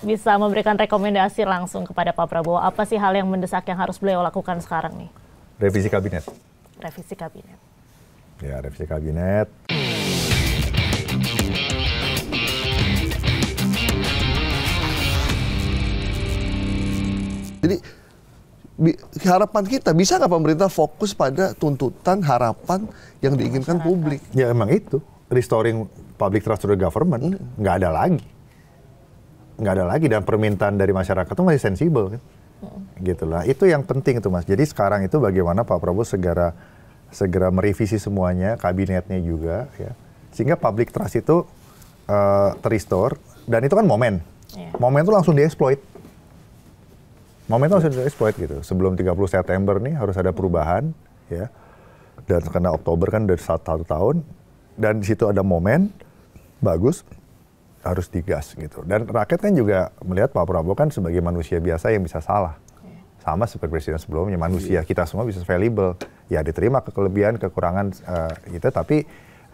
bisa memberikan rekomendasi langsung kepada Pak Prabowo, apa sih hal yang mendesak yang harus beliau lakukan sekarang nih? Revisi kabinet. Revisi kabinet. Ya, revisi kabinet. Jadi harapan kita, bisa nggak pemerintah fokus pada tuntutan harapan yang diinginkan publik? Ya emang itu, restoring public trust to the government, nggak ada lagi. Nggak ada lagi, dan permintaan dari masyarakat itu masih sensibel kan. Gitu lah, itu yang penting itu Mas. Jadi sekarang itu bagaimana Pak Prabowo segera merevisi semuanya, kabinetnya juga, ya. Sehingga public trust itu terrestore, dan itu kan momen. Momen itu langsung dieksploit. Momen itu harus di-exploit gitu. Sebelum 30 September nih harus ada perubahan, ya. Dan karena Oktober kan udah satu tahun, dan di situ ada momen bagus, harus digas gitu. Dan rakyat kan juga melihat Pak Prabowo kan sebagai manusia biasa yang bisa salah. Sama seperti presiden sebelumnya, manusia kita semua bisa fallible. Ya diterima kelebihan, kekurangan gitu, tapi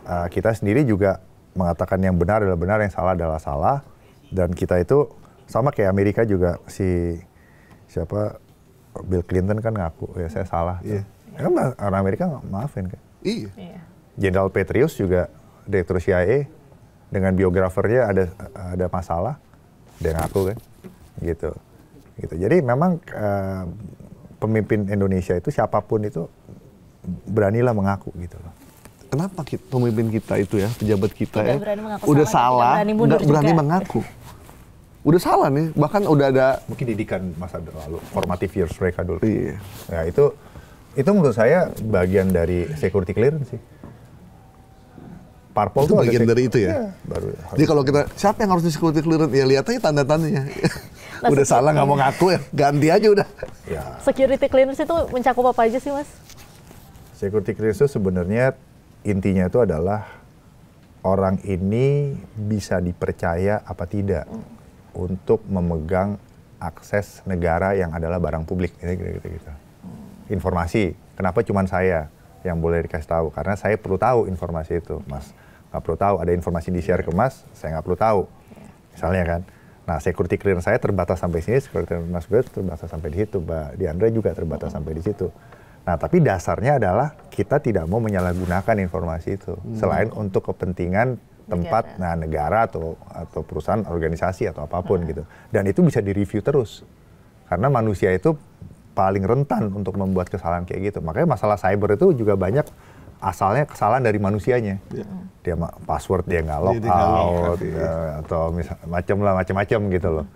kita sendiri juga mengatakan yang benar adalah benar, yang salah adalah salah. Dan kita itu sama kayak Amerika juga, Bill Clinton kan ngaku ya saya salah. Kan orang Amerika maafin kan. Jenderal Petraeus juga direktur CIA dengan biografernya ada masalah, dia ngaku kan, gitu. Jadi memang pemimpin Indonesia itu siapapun itu beranilah mengaku gitu loh. Kenapa pemimpin kita itu ya, pejabat kita tidak ya, udah salah, nggak berani mengaku. Udah salah nih, bahkan udah ada mungkin didikan masa lalu, formative years mereka dulu. Ya itu menurut saya bagian dari security clearance sih. Parpol itu bagian dari itu ya. Baru. Jadi kalau kita siapa yang harus di security clearance, ya lihat aja tanda-tandanya. Udah salah nggak mau ngaku ya, ganti aja udah. Ya. Security clearance itu mencakup apa aja sih Mas? Security clearance itu sebenarnya intinya itu adalah orang ini bisa dipercaya apa tidak untuk memegang akses negara yang adalah barang publik, gitu. Informasi, kenapa cuma saya yang boleh dikasih tahu? Karena saya perlu tahu informasi itu, Mas. Nggak perlu tahu, ada informasi di-share ke Mas, saya nggak perlu tahu. Misalnya kan. Nah, security clearance saya terbatas sampai sini, security clearance Mas gue terbatas sampai di situ, Mbak Diandra juga terbatas sampai di situ. Nah, tapi dasarnya adalah kita tidak mau menyalahgunakan informasi itu, selain untuk kepentingan tempat negara atau perusahaan, organisasi atau apapun gitu. Dan itu bisa direview terus. Karena manusia itu paling rentan untuk membuat kesalahan kayak gitu. Makanya masalah cyber itu juga banyak asalnya kesalahan dari manusianya. Dia password dia nggak log out atau macam-macam gitu loh.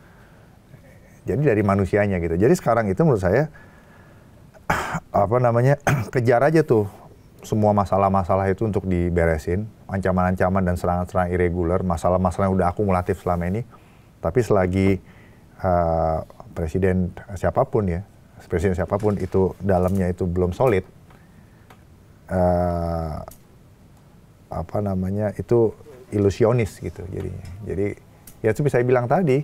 Jadi dari manusianya gitu. Jadi sekarang itu menurut saya kejar aja tuh semua masalah-masalah itu untuk diberesin, ancaman-ancaman dan serangan-serangan irregular, masalah-masalah yang udah akumulatif selama ini. Tapi selagi presiden siapapun itu dalamnya itu belum solid, itu ilusionis gitu jadinya. Jadi ya itu bisa bilang tadi,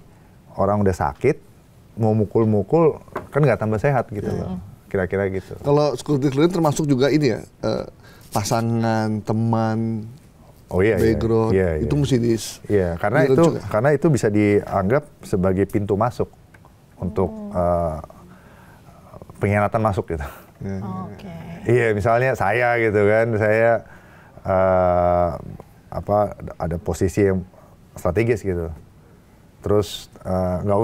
orang udah sakit, mau mukul-mukul kan nggak tambah sehat gitu loh. Kira-kira gitu. Kalau security clearance termasuk juga ini ya, pasangan, teman, background, itu mesti karena itu bisa dianggap sebagai pintu masuk untuk pengkhianatan masuk gitu. Iya, misalnya saya gitu kan, saya ada posisi yang strategis gitu. Terus nggak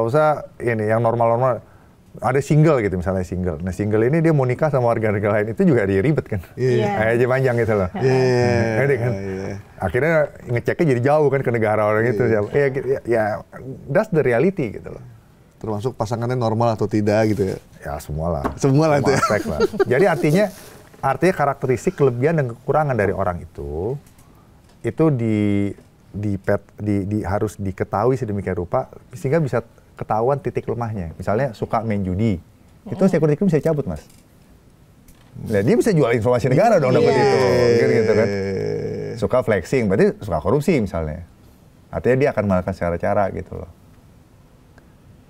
usah ini yang normal-normal. Ada single gitu misalnya single. Nah single ini dia mau nikah sama warga negara lain, itu juga dia ribet kan. Aja panjang gitu loh. Akhirnya ngeceknya jadi jauh kan ke negara orang itu. Ya that's the reality gitu loh. Termasuk pasangannya normal atau tidak gitu ya? Ya semua lah itu ya. Aspek lah. Jadi artinya karakteristik kelebihan dan kekurangan dari orang itu harus diketahui sedemikian rupa sehingga bisa ketahuan titik lemahnya. Misalnya suka main judi, itu security clearance bisa cabut, Mas. Nah, dia bisa jual informasi negara dong dapat itu, gitu kan. Suka flexing, berarti suka korupsi misalnya. Artinya dia akan melakukan secara cara gitu loh.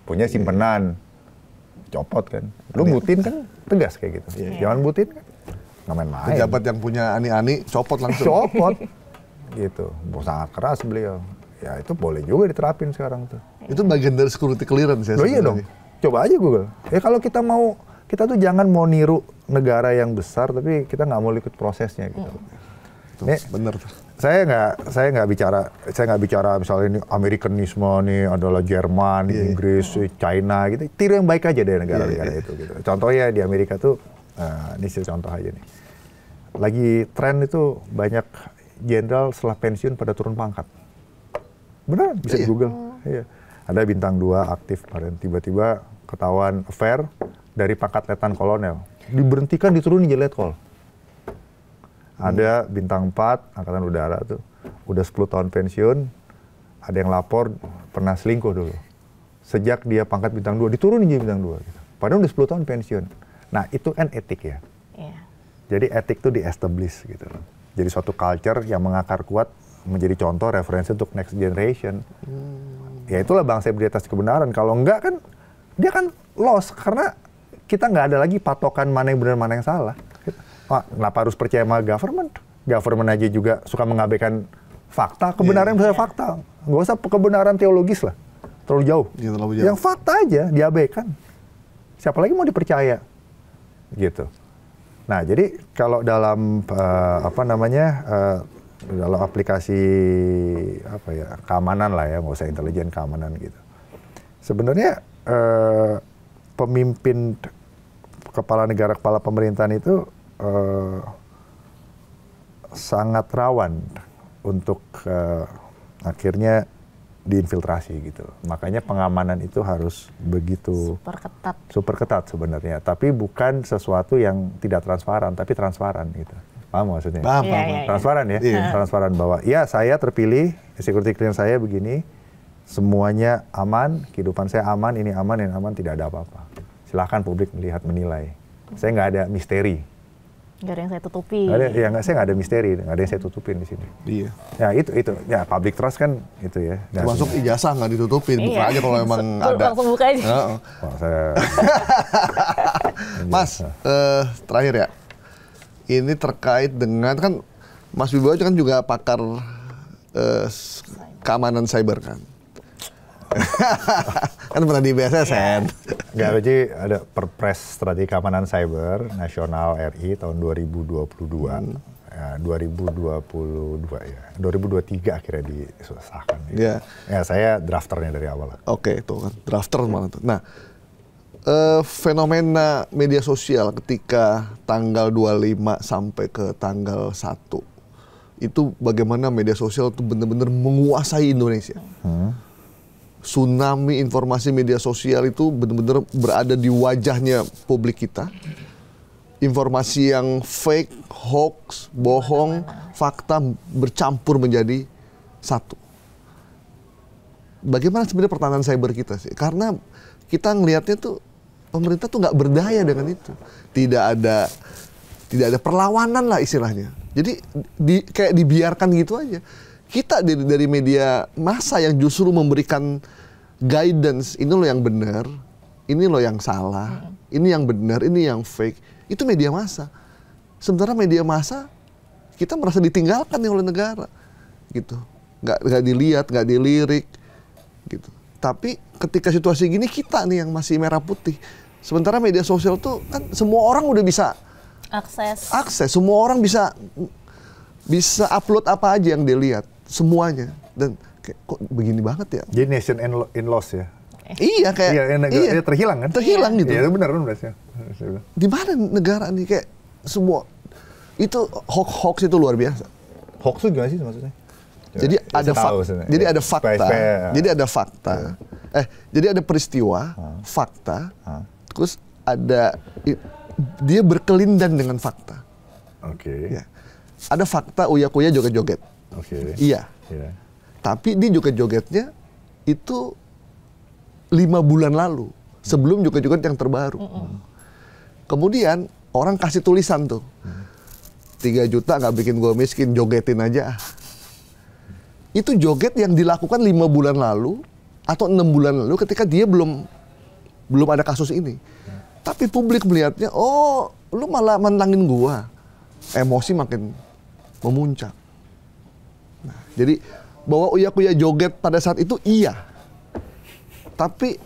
Punya simpenan, copot kan. Lu butin kan tegas kayak gitu. Jangan butin kan, nggak main-main. Pejabat yang punya ani-ani copot langsung. Copot, gitu. Sangat keras beliau. ya itu boleh juga diterapin sekarang tuh. Itu bagian dari security clearance ya? Loh iya dong, coba aja Google. Ya kalau kita tuh jangan mau niru negara yang besar, tapi kita nggak mau ikut prosesnya gitu. Nih, bener tuh. Saya nggak bicara misalnya ini Amerikanisme nih adalah Jerman, Inggris, China gitu. Tiru yang baik aja dari negara-negara itu. Gitu. Contohnya di Amerika tuh, ini contoh aja nih. Lagi tren itu banyak jenderal setelah pensiun pada turun pangkat. Benar, bisa di Google. Iya. Ada bintang 2 aktif kemarin, tiba-tiba ketahuan affair dari pangkat letnan kolonel. Diberhentikan, diturunin jadi letkol. Ada bintang 4 angkatan udara tuh, udah 10 tahun pensiun, ada yang lapor pernah selingkuh dulu. Sejak dia pangkat bintang 2, diturunin jadi bintang 2. Gitu. Padahal udah 10 tahun pensiun. Nah itu kan etik ya. Yeah. Jadi etik tuh di-establish gitu. Jadi suatu culture yang mengakar kuat, menjadi contoh referensi untuk next generation. Ya itulah bangsa yang berdiri atas kebenaran. Kalau enggak kan, dia kan lost. Karena kita nggak ada lagi patokan mana yang benar, mana yang salah. Wah, kenapa harus percaya sama government? Government aja juga suka mengabaikan fakta. Kebenaran misalnya fakta. Nggak usah kebenaran teologis lah. Terlalu jauh. Ya, terlalu jauh. Yang fakta aja diabaikan. Siapa lagi mau dipercaya? Gitu. Nah, jadi kalau dalam dalam aplikasi keamanan lah ya, nggak usah intelijen, keamanan gitu. Sebenarnya pemimpin kepala negara, kepala pemerintahan itu sangat rawan untuk akhirnya diinfiltrasi gitu. Makanya pengamanan itu harus begitu super ketat sebenarnya. Tapi bukan sesuatu yang tidak transparan, tapi transparan gitu. Paham maksudnya? Paham. Transparan ya? Transparan bahwa ya saya terpilih, security clearance saya begini, semuanya aman, kehidupan saya aman, ini aman, tidak ada apa-apa. Silahkan publik melihat, menilai. Saya nggak ada misteri. Nggak ada yang saya tutupi. Saya nggak ada misteri, nggak ada yang saya tutupin di sini. Iya. Ya itu, ya public trust kan itu ya. Termasuk ijazah nggak ditutupin, buka aja kalau memang ada. Langsung buka aja. Wah, saya... Mas, terakhir ya. Ini terkait dengan, kan Mas Wibowo kan juga pakar keamanan cyber kan. Kan pernah di BSSN. Nggak, jadi ada Perpres Strategi Keamanan Cyber Nasional RI tahun 2022. Ya, 2022 ya. 2023 akhirnya disahkan. Ya. Ya, saya drafternya dari awal. Oke, itu kan drafter malah tuh. Nah, fenomena media sosial ketika tanggal 25 sampai ke tanggal 1 itu bagaimana media sosial itu benar-benar menguasai Indonesia. Tsunami informasi media sosial itu benar-benar berada di wajahnya publik kita. Informasi yang fake, hoax, bohong, fakta bercampur menjadi satu. Bagaimana sebenarnya pertahanan cyber kita sih? Karena kita ngelihatnya tuh pemerintah tuh nggak berdaya dengan itu. Tidak ada perlawanan lah istilahnya. Jadi kayak dibiarkan gitu aja. Kita dari media massa yang justru memberikan guidance, ini loh yang benar, ini loh yang salah, ini yang benar, ini yang fake. Itu media massa. Sementara media massa kita merasa ditinggalkan nih oleh negara, gitu. Nggak dilihat, nggak dilirik, gitu. Tapi ketika situasi gini kita nih yang masih merah putih. Sementara media sosial tuh kan semua orang udah bisa akses, semua orang bisa upload apa aja yang dia lihat, semuanya. Dan kayak, kok begini banget ya? Jadi nation in loss ya? Iya kayak iya, terhilang kan? Terhilang gitu. Iya benar sih. Di mana negara nih kayak semua itu hoax itu luar biasa. Hoax itu gimana sih maksudnya? Jadi ada fakta. Jadi ada fakta. Jadi ada peristiwa, fakta. Terus ada dia berkelindan dengan fakta. Oke. Ya. Ada fakta Uya Kuya joget-joget. Oke. Iya. Tapi dia joget-jogetnya itu 5 bulan lalu, sebelum joget-joget yang terbaru. Kemudian orang kasih tulisan tuh, 3 juta nggak bikin gue miskin, jogetin aja. Itu joget yang dilakukan 5 bulan lalu atau 6 bulan lalu ketika dia belum ada kasus ini. Tapi publik melihatnya, oh lu malah mentangin gua. Emosi makin memuncak. Nah, jadi Bahwa Uya Kuya joget pada saat itu iya. Tapi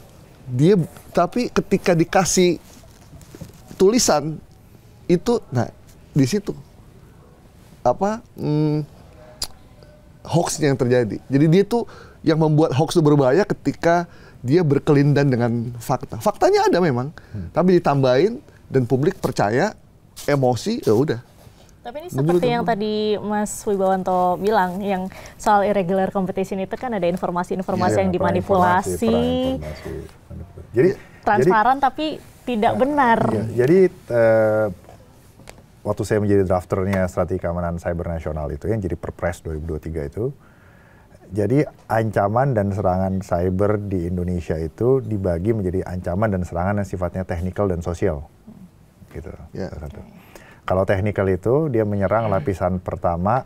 ketika dikasih tulisan itu, nah di situ hoaxnya yang terjadi. Jadi dia tuh yang membuat hoax itu berbahaya ketika dia berkelindan dengan fakta. Faktanya ada memang, tapi ditambahin dan publik percaya, emosi, ya udah. Tapi ini seperti yang tadi Mas Wibawanto bilang, yang soal irregular competition itu kan ada informasi-informasi yang dimanipulasi, jadi transparan tapi tidak benar. Jadi waktu saya menjadi drafternya Strategi Keamanan Cyber Nasional itu, yang jadi Perpres 2023 itu, jadi ancaman dan serangan cyber di Indonesia itu dibagi menjadi ancaman dan serangan yang sifatnya teknikal dan sosial, gitu. Kalau teknikal itu dia menyerang lapisan pertama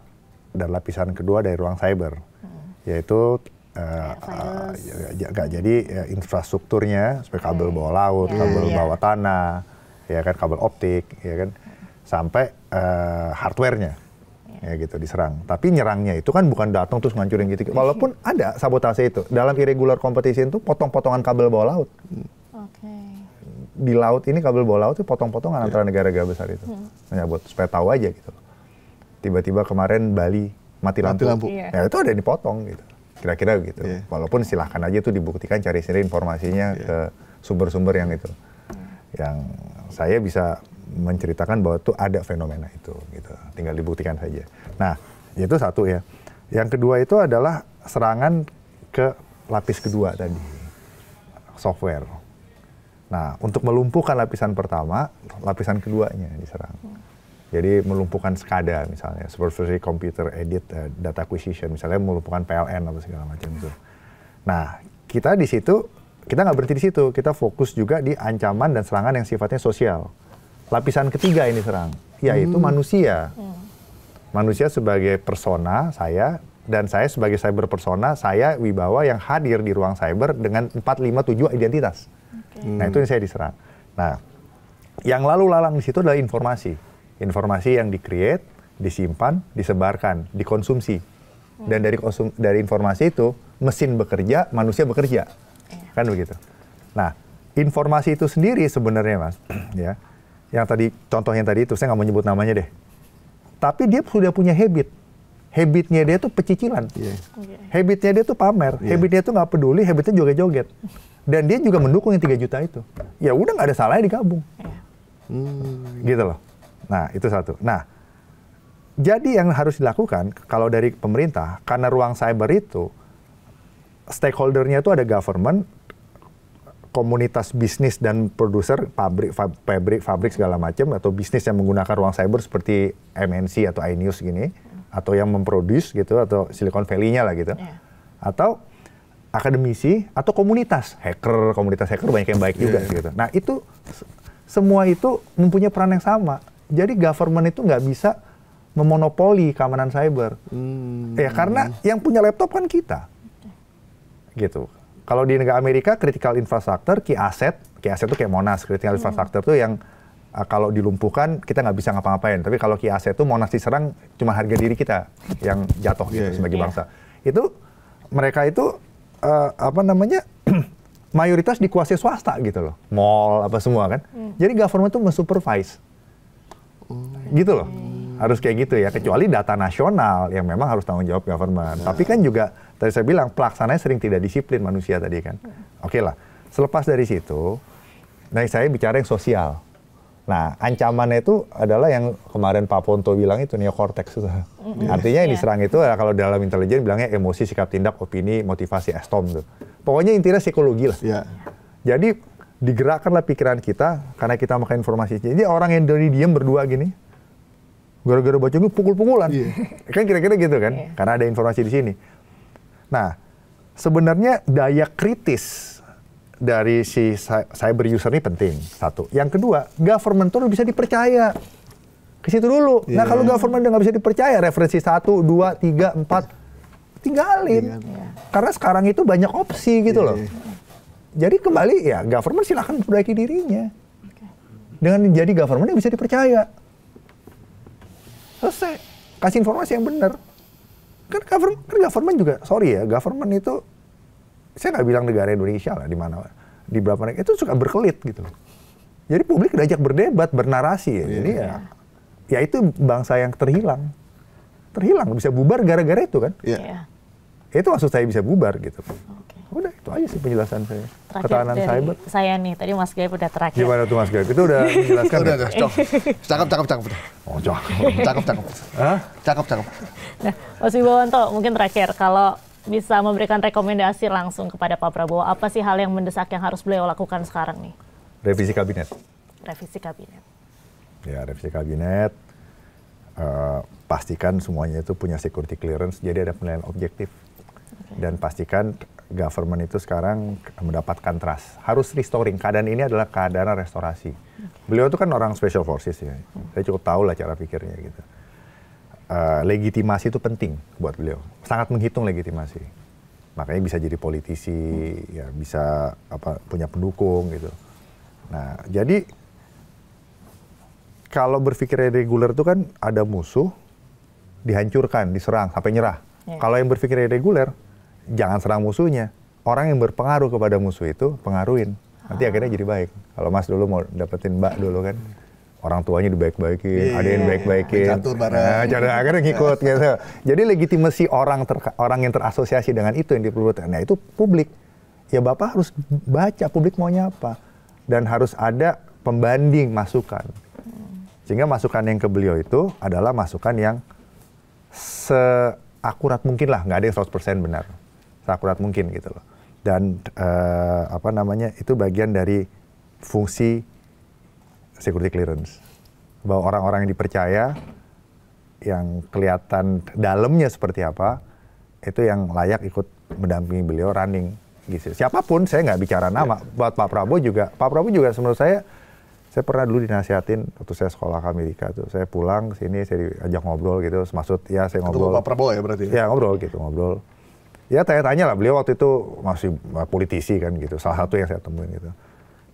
dan lapisan kedua dari ruang cyber, yaitu jadi infrastrukturnya, seperti kabel bawah laut, kabel bawah tanah, ya kan, kabel optik, ya kan, sampai hardware-nya, ya gitu diserang. Tapi nyerangnya itu kan bukan datang terus ngancurin gitu. Walaupun ada sabotase itu dalam irregular competition itu, potong-potongan kabel bawah laut. Di laut ini kabel bawah laut itu potong-potongan antara negara-negara besar itu. Hanya buat supaya tahu aja gitu. Tiba-tiba kemarin Bali mati lampu. Ya itu ada yang dipotong gitu. Kira-kira gitu. Walaupun silahkan aja itu dibuktikan, cari sendiri informasinya ke sumber-sumber yang itu. Yang saya bisa menceritakan bahwa itu ada fenomena itu gitu. Tinggal dibuktikan saja. Nah, itu satu ya. Yang kedua itu adalah serangan ke lapis kedua tadi. Software. Nah, untuk melumpuhkan lapisan pertama, lapisan keduanya diserang. Jadi melumpuhkan SCADA misalnya, Supervisory Computer Aided Data Acquisition, misalnya melumpuhkan PLN atau segala macam itu. Nah, kita di situ, kita nggak berhenti di situ, kita fokus juga di ancaman dan serangan yang sifatnya sosial. Lapisan ketiga ini serang, yaitu manusia. Manusia sebagai persona, saya, dan saya sebagai cyber persona, saya Wibawa yang hadir di ruang cyber dengan 4, 5, 7 identitas. Nah, itu yang saya diserang. Nah, yang lalu lalang di situ adalah informasi. Informasi yang di-create, disimpan, disebarkan, dikonsumsi. Dan dari informasi itu, mesin bekerja, manusia bekerja. Kan begitu. Nah, informasi itu sendiri sebenarnya, Mas, ya. Yang tadi, contoh yang tadi itu, saya nggak mau nyebut namanya deh. Tapi dia sudah punya habit. Habitnya dia tuh pecicilan. Habitnya dia tuh pamer. Habitnya tuh nggak peduli, habitnya joget-joget. Dan dia juga mendukung yang 3 juta itu. Ya udah, nggak ada salahnya digabung. Gitu loh. Nah, itu satu. Nah, jadi yang harus dilakukan kalau dari pemerintah, karena ruang cyber itu, stakeholder-nya itu ada government, komunitas bisnis dan produser, pabrik segala macam, atau bisnis yang menggunakan ruang cyber seperti MNC atau iNews gini, atau yang memproduce gitu, atau Silicon Valley-nya lah gitu. Atau akademisi atau komunitas hacker banyak yang baik juga gitu. Nah, itu semua itu mempunyai peran yang sama. Jadi government itu nggak bisa memonopoli keamanan cyber. Ya karena yang punya laptop kan kita. Gitu. Kalau di negara Amerika, critical infrastructure, key asset itu kayak Monas, critical infrastructure itu yang kalau dilumpuhkan kita nggak bisa ngapa-ngapain. Tapi kalau key asset itu Monas diserang, cuma harga diri kita yang jatuh gitu sebagai bangsa. Itu mereka itu mayoritas dikuasai swasta gitu loh, mall apa semua kan. Jadi government tuh mensupervise, gitu loh. Harus kayak gitu ya, kecuali data nasional yang memang harus tanggung jawab government. Tapi kan juga tadi saya bilang pelaksananya sering tidak disiplin manusia tadi kan. Oke lah, selepas dari situ, nah saya bicara yang sosial. Nah, ancamannya itu adalah yang kemarin Pak Ponto bilang itu, neokortex itu. Artinya yang diserang itu kalau dalam intelijen bilangnya emosi, sikap tindak, opini, motivasi, estom tuh. Pokoknya intinya psikologi lah. Jadi digerakkanlah pikiran kita karena kita makan informasi. Jadi orang yang dari diam berdua gini, gara-gara baca itu pukul-pukulan. Kan kira-kira gitu kan, karena ada informasi di sini. Nah, sebenarnya daya kritis dari si cyber user ini penting, satu. Yang kedua, government tuh bisa dipercaya. Ke situ dulu. Nah, kalau government udah nggak bisa dipercaya, referensi 1, 2, 3, 4, tinggalin. Karena sekarang itu banyak opsi gitu loh. Jadi kembali ya, government silahkan perbaiki dirinya. Dengan jadi government yang bisa dipercaya. Selesai. Kasih informasi yang benar. Kan government juga, sorry ya, government itu, saya nggak bilang negara Indonesia lah, di mana, di beberapa negara itu suka berkelit gitu. Jadi publik diajak berdebat, bernarasi ya. Jadi ya itu bangsa yang terhilang, bisa bubar gara-gara itu kan. Itu maksud saya bisa bubar gitu. Udah itu aja sih penjelasan saya. Terakhir ketahanan dari cyber. Saya nih, tadi Mas Gaib udah terakhir. Gimana tuh Mas Gaib? Itu udah menjelaskan. Udah, cakep. Oh, cakep. Cakep. Nah, Mas Wibawanto, mungkin terakhir, kalau bisa memberikan rekomendasi langsung kepada Pak Prabowo, apa sih hal yang mendesak yang harus beliau lakukan sekarang nih? Revisi kabinet. Revisi kabinet. Ya, revisi kabinet. Pastikan semuanya itu punya security clearance, jadi ada penilaian objektif. Dan pastikan government itu sekarang mendapatkan trust. Harus restoring. Keadaan ini adalah keadaan restorasi. Beliau itu kan orang special forces ya. Saya cukup tahu lah cara pikirnya gitu. Legitimasi itu penting buat beliau. Sangat menghitung legitimasi. Makanya bisa jadi politisi, ya bisa punya pendukung gitu. Nah, jadi kalau berpikir irregular itu kan ada musuh, dihancurkan, diserang, sampai nyerah. Kalau yang berpikir irregular, jangan serang musuhnya. Orang yang berpengaruh kepada musuh itu, pengaruhin. Nanti akhirnya jadi baik. Kalau Mas dulu mau dapetin Mbak dulu kan, orang tuanya dibaik-baikin, ada yang baik-baikin. Catur bareng. Akhirnya ngikut gitu. Jadi legitimasi orang yang terasosiasi dengan itu yang diperlukan. Nah itu publik. Ya Bapak harus baca publik maunya apa. Dan harus ada pembanding masukan. Sehingga masukan yang ke beliau itu adalah masukan yang seakurat mungkin lah, nggak ada yang 100% benar. Seakurat mungkin gitu loh. Dan itu bagian dari fungsi security clearance. Bahwa orang-orang yang dipercaya, yang kelihatan dalamnya seperti apa, itu yang layak ikut mendampingi beliau running. Gitu. Siapapun, saya nggak bicara nama. Buat Pak Prabowo juga menurut saya pernah dulu dinasihatin waktu saya sekolah ke Amerika tuh. Saya pulang ke sini, saya diajak ngobrol gitu. Maksud ya saya ngobrol. Itu Pak Prabowo ya berarti? Ya ngobrol. Ya tanya-tanya lah, beliau waktu itu masih politisi kan gitu. Salah satu yang saya temuin gitu.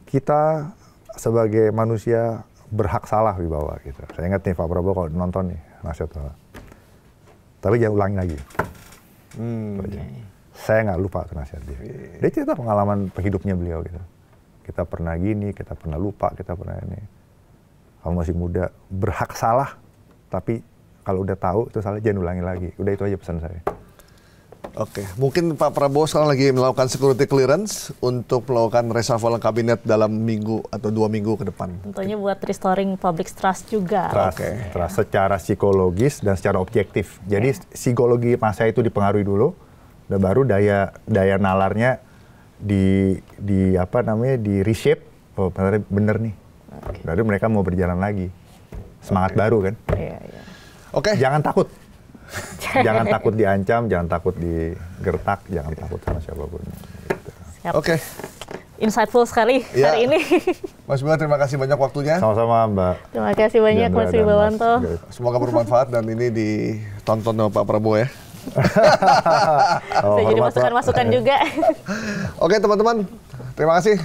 Kita sebagai manusia berhak salah di bawah gitu. Saya ingat nih Pak Prabowo kalau nonton nih nasihat Bapak. Tapi jangan ulangi lagi. Saya nggak lupa tuh nasihat dia. Dia cerita pengalaman hidupnya beliau gitu. Kita pernah gini, kita pernah lupa, kita pernah ini. Kamu masih muda, berhak salah. Tapi kalau udah tahu itu salah, jangan ulangi lagi. Udah itu aja pesan saya. Oke, mungkin Pak Prabowo sekarang lagi melakukan security clearance untuk melakukan reshuffle kabinet dalam minggu atau 2 minggu ke depan. Tentunya buat restoring public trust juga. Trust secara psikologis dan secara objektif. Jadi psikologi masa itu dipengaruhi dulu, dan baru daya nalarnya di reshape. Oh bener nih. Baru mereka mau berjalan lagi. Semangat baru kan. Oke. Jangan takut. Jangan takut diancam, jangan takut digertak, jangan takut sama siapapun. Gitu. Oke. Insightful sekali hari ini. Mas Bima, terima kasih banyak waktunya. Sama-sama Mbak. Terima kasih banyak Mas Wibawanto. Semoga bermanfaat dan ini ditonton sama Pak Prabowo ya. Saya jadi masukan-masukan juga. Oke teman-teman, terima kasih.